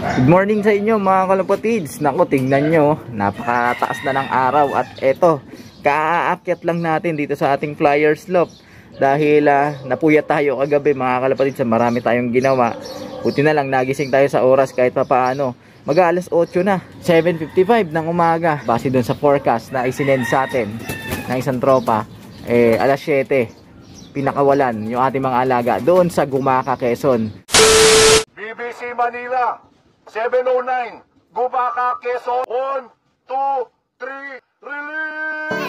Good morning sa inyo mga kalapatids. Naku, tingnan nyo, napakataas na ng araw. At eto, kaaakyat lang natin dito sa ating flyer slope. Dahil napuyat tayo kagabi mga kalapatids. Marami tayong ginawa. Buti na lang nagising tayo sa oras kahit papaano. Mag-aalas 8 na, 7:55 ng umaga. Base dun sa forecast na isinend sa atin ng isang tropa, alas 7 pinakawalan yung ating mga alaga doon sa Gumaca, Quezon. BBC Manila 709 Gumaca, Quezon. 1, 2, 3, release!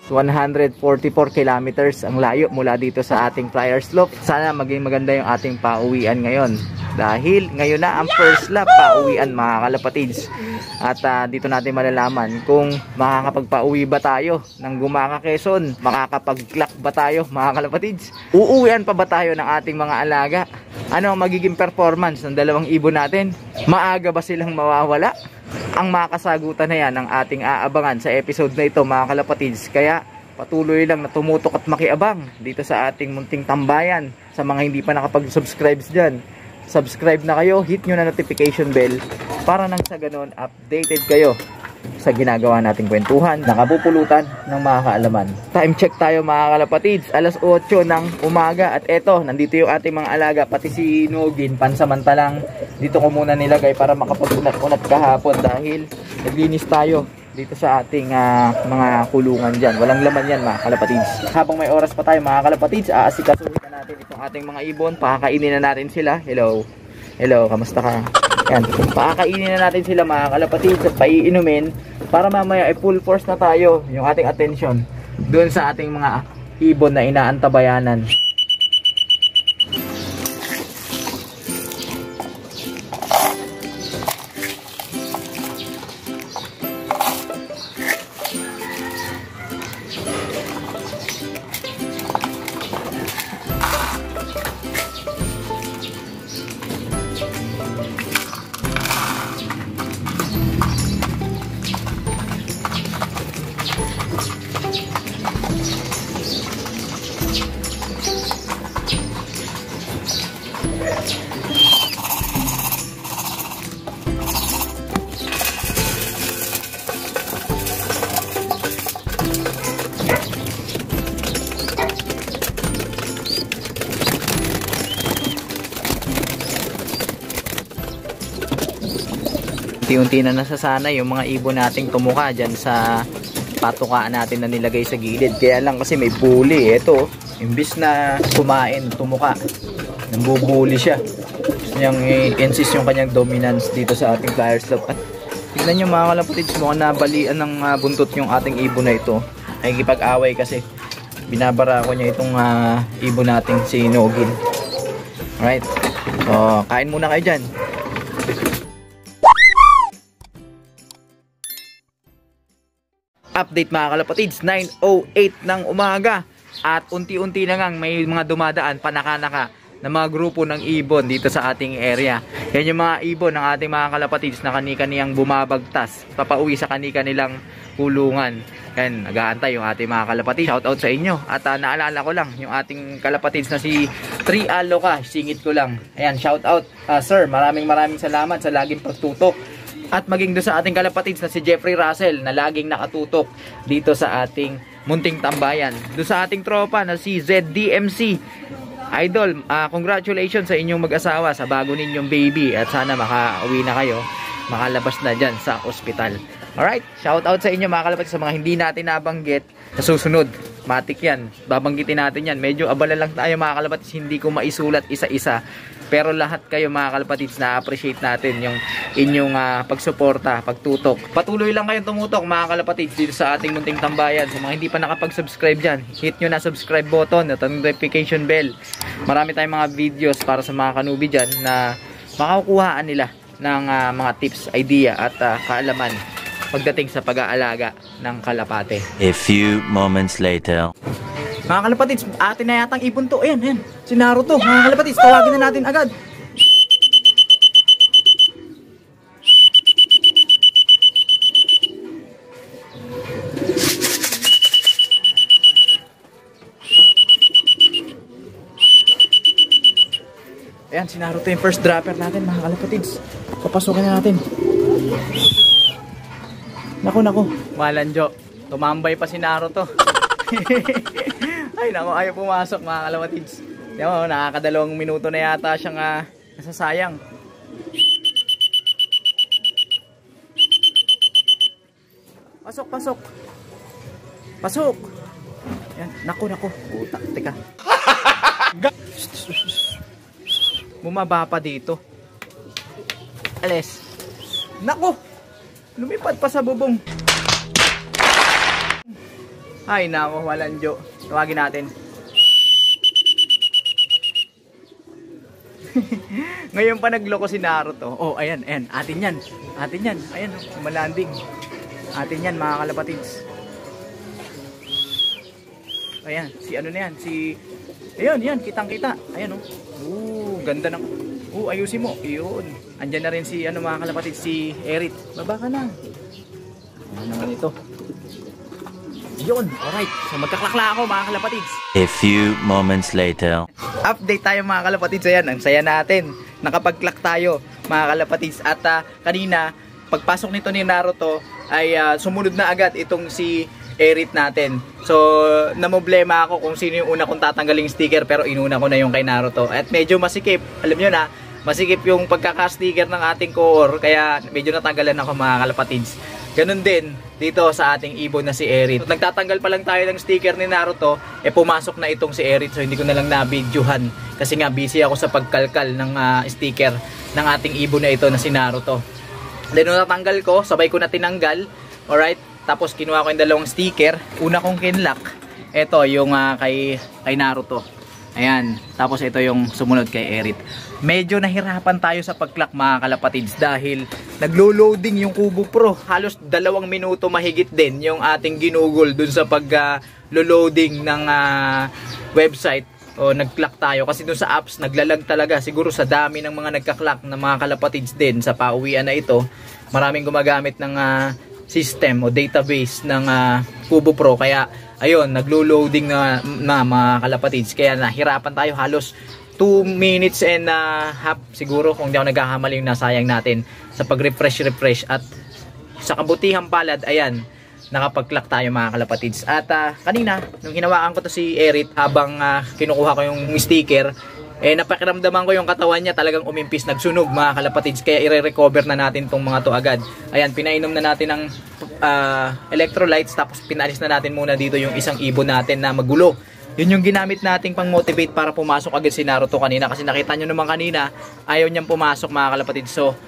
So 144 kilometers ang layo mula dito sa ating flyer slope. Sana maging maganda yung ating pauwian ngayon. Dahil ngayon na ang first lap pauwian mga kalapatids. At dito natin malalaman kung makakapagpauwi ba tayo ng Gumaca, Quezon. Makakapag-clock ba tayo mga kalapatids. Uuwian pa ba tayo ng ating mga alaga. Ano ang magiging performance ng dalawang ibon natin? Maaga ba silang mawawala? Ang makasagutan na yan ang ating aabangan sa episode na ito mga kalapatids. Kaya patuloy lang na tumutok at makiabang dito sa ating munting tambayan. Sa mga hindi pa nakapag-subscribe dyan, subscribe na kayo, hit nyo na notification bell para nang sa ganun updated kayo sa ginagawa nating kwentuhan, nakapupulutan ng mga kaalaman. Time check tayo mga kalapatids, alas 8 ng umaga. At eto, nandito yung ating mga alaga, pati si Nogin pansamantalang dito ko muna nilagay para makapag-unat-unat kahapon dahil naglinis tayo dito sa ating mga kulungan dyan. Walang laman yan mga kalapatids. Habang may oras pa tayo mga kalapatids, aasikasuhin na natin itong ating mga ibon. Pakakainin na natin sila. Hello, kamusta ka? Yan, pakakainin na natin sila mga kalapatids at paiinumin para mamaya ay full force na tayo yung ating attention doon sa ating mga ibon na inaantabayanan. Unti-unti na nasasana yung mga ibon nating tumuka dyan sa patukaan natin na nilagay sa gilid. Kaya lang kasi may bully. Ito, imbis na kumain, tumuka. Nambubuli siya. Gusto niyang i-insist yung kanyang dominance dito sa ating flyer slope. At tignan nyo mga kalapatids, mukhang nabalian ng buntot yung ating ibon na ito. Nakikipag-away kasi binabara ko niya itong ibon nating si Nogin. Alright, so kain muna kayo dyan. Update mga kalapatids, 9:08 ng umaga at unti-unti na ngang may mga dumadaan panaka-naka na mga grupo ng ibon dito sa ating area. Yan yung mga ibon ng ating mga kalapatids na kani-kaniyang bumabagtas papauwi sa kani-kanilang kulungan. Yan, nag-aantay yung ating mga kalapatids. Shout out sa inyo. At naalala ko lang yung ating kalapatids na si Tri Aloca, singit ko lang. Ayan, shout out sir, maraming salamat sa laging pagtutok. At maging doon sa ating kalapatids na si Jeffrey Russell na laging nakatutok dito sa ating munting tambayan. Doon sa ating tropa na si ZDMC. Idol, congratulations sa inyong mag-asawa sa bago ninyong baby. At sana makauwi na kayo, makalabas na dyan sa ospital. Alright, shout out sa inyo mga kalapatids. Sa mga hindi natin nabanggit, sa susunod, matik yan, babanggitin natin yan. Medyo abala lang tayo mga kalapatids, hindi ko maisulat isa-isa Pero lahat kayo mga kalapatids, na-appreciate natin yung inyong pagsuporta, pagtutok. Patuloy lang kayong tumutok mga kalapatids dito sa ating munting tambayan. Sa mga hindi pa nakapag-subscribe dyan, hit nyo na subscribe button at ang notification bell. Marami tayong mga videos para sa mga kanubi dyan na makakuhaan nila ng mga tips, idea at kaalaman pagdating sa pag-aalaga ng kalapate. A few moments later. Mga kalapatids, atin na yatang ibon to. Ayan, ayan. Si Naruto. Mga kalapatids, tawagin na natin agad. Ayan, si Naruto yung first dropper natin mga kalapatids. Papasukin na natin. Naku. Malanjo. Tumambay pa si Naruto. Ay naku, ayaw pumasok mga kalapatids. Diyan mo, nakakadalawang minuto na yata siyang nasasayang. Pasok. Yan, naku. Puta, teka. Bumaba pa dito. Alis. Naku! Lumipad pa sa bubong. Ay nako, Walanjo. Tawagin natin. Ngayon pa nagloko si Naruto. Oh, ayan. Atin yan. Ayan, malanding. Atin yan, mga kalapatids. Ayan, si ano na yan? Ayan, kitang-kita. Ayan, ganda ng... ayusin mo. Yun. Andyan na rin si, mga kalapatids, si Erit. Baba ka na. Ano naman ito? Yun, alright. So magkaklakla ako mga kalapatids. A few moments later. Update tayo mga kalapatids. Ayan, ang saya natin. Nakapag-clack tayo mga kalapatids. At kanina, pagpasok nito ni Naruto, ay sumunod na agad itong si Erit natin. So, namoblema ako kung sino yung una kong tatanggaling sticker, pero inuna ko na yung kay Naruto. At medyo masikip. Alam nyo na, masikip yung pagkaka-sticker ng ating core. Kaya medyo natanggalan ako mga kalapatids. Ganun din dito sa ating ibon na si Erit. Nagtatanggal pa lang tayo ng sticker ni Naruto, pumasok na itong si Erit. So hindi ko na lang na-videohan kasi nga busy ako sa pagkalkal ng sticker ng ating ibon na ito na si Naruto. Then nung natanggal ko, sabay ko na tinanggal. Alright, tapos kinuha ko yung dalawang sticker. Una kong kinlock, ito yung kay Naruto. Ayan, tapos ito yung sumunod kay Erit. Medyo nahirapan tayo sa pag-clock mga kalapatids dahil naglo-loading yung Kubo Pro. Halos 2 minuto mahigit din yung ating ginugol dun sa pag-loading ng website. O nag-clock tayo kasi dun sa apps naglalag talaga. Siguro sa dami ng mga nagka-clock na mga kalapatids din sa pauwian na ito. Maraming gumagamit ng system o database ng Kubo Pro. Kaya ayun, naglo-loading na mga kalapatids. Kaya nahirapan tayo halos 2 minutes and a half siguro kung di ako nagkakamali yung nasayang natin sa pag-refresh at sa kabutihang palad, ayan, nakapag-clock tayo mga kalapatids. At kanina, nung hinawakan ko to si Erit habang kinukuha ko yung sticker, napakiramdaman ko yung katawan niya talagang umimpis, nagsunog mga kalapatids. Kaya i-recover na natin tong mga to agad. Ayan, pinainom na natin ng electrolytes, tapos pinalis na natin muna dito yung isang ibon natin na magulo. Yun yung ginamit nating pang motivate para pumasok agad si Naruto kanina. Kasi nakita nyo naman kanina, ayaw niyang pumasok mga kalapatids. So,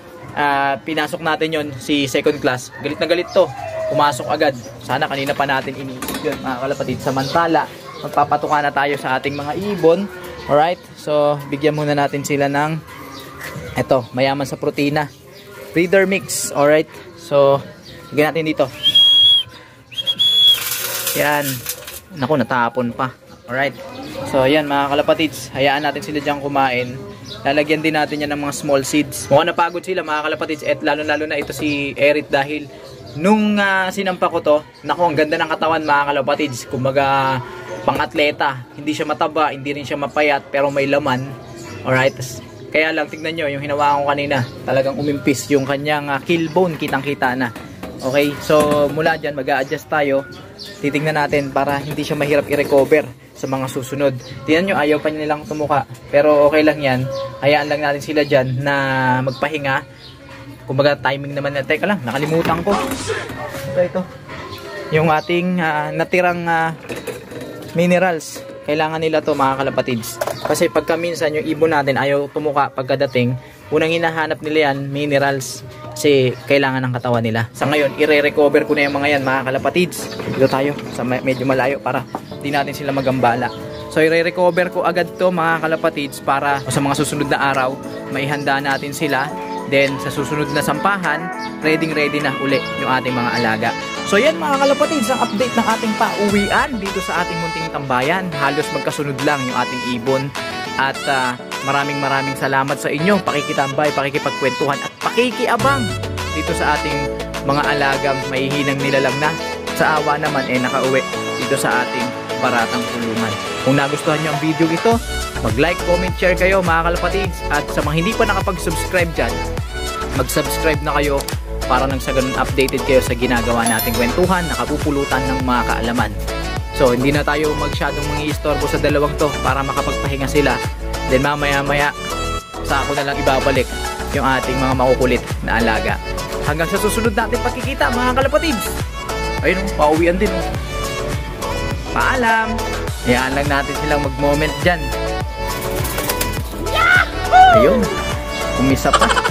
pinasok natin yon si second class. Galit na galit to. Pumasok agad. Sana kanina pa natin iniisip yun mga kalapatids. Samantala, magpapatuka na tayo sa ating mga ibon. Alright? So, bigyan muna natin sila ng eto, mayaman sa protina. Breeder mix. Alright? So, bigyan natin dito. Yan. Naku, natapon pa. Alright. So, ayan mga kalapatids. Hayaan natin sila dyan kumain. Lalagyan din natin yan ng mga small seeds. Mukhang napagod sila mga kalapatids. At lalo na ito si Erit dahil nung sinampa ko to, naku, ang ganda ng katawan mga kalapatids. Kumbaga, pang-atleta. Hindi siya mataba, hindi rin siya mapayat, pero may laman. Alright. Kaya lang, tignan nyo, yung hinawakan ko kanina, talagang umimpis yung kanyang kill bone, kitang-kita na. Okay, so mula dyan, mag-a-adjust tayo. Titignan natin para hindi siya mahirap i-recover sa mga susunod. Tingnan nyo, ayaw pa nilang tumuka. Pero okay lang yan. Hayaan lang natin sila dyan na magpahinga. Kumbaga timing naman na. Teka lang, nakalimutan ko. Ito. Yung ating natirang minerals. Kailangan nila to mga kalapatids. Kasi pagka minsan yung ibon natin ayaw tumuka pagkadating, unang hinahanap nila yan, minerals. Kasi kailangan ng katawan nila. Sa ngayon, i-recover ko na yung mga yan, mga kalapatids. Dito tayo, sa medyo malayo para di natin sila magambala. So i-recover ko agad to mga kalapatids para sa mga susunod na araw, maihanda natin sila. Then sa susunod na sampahan, ready na uli yung ating mga alaga. So yan mga kalapatids, ang update ng ating pauwian dito sa ating munting tambayan. Halos magkasunod lang yung ating ibon. At maraming salamat sa inyo, pakikitambay, pakikipagkwentuhan at pakikiabang dito sa ating mga alagang maihinang nilalang na. Sa awa naman nakauwi dito sa ating baratang kulungan. Kung nagustuhan nyo ang video ito, mag-like, comment, share kayo mga kalapatids. At sa mga hindi pa nakapag-subscribe dyan, mag-subscribe na kayo para nang sa ganun updated kayo sa ginagawa nating kwentuhan, nakapupulutan ng mga kaalaman. So hindi na tayo masyadong mangi-istorbo sa dalawang to para makapagpahinga sila. Then mamaya sa ako na lang ibabalik yung ating mga makukulit na alaga. Hanggang sa susunod natin pagkikita mga kalapatids. Ayun, pauwian din. Paalam. Hayaan lang natin silang mag-moment dyan. Ayun, umisa pa.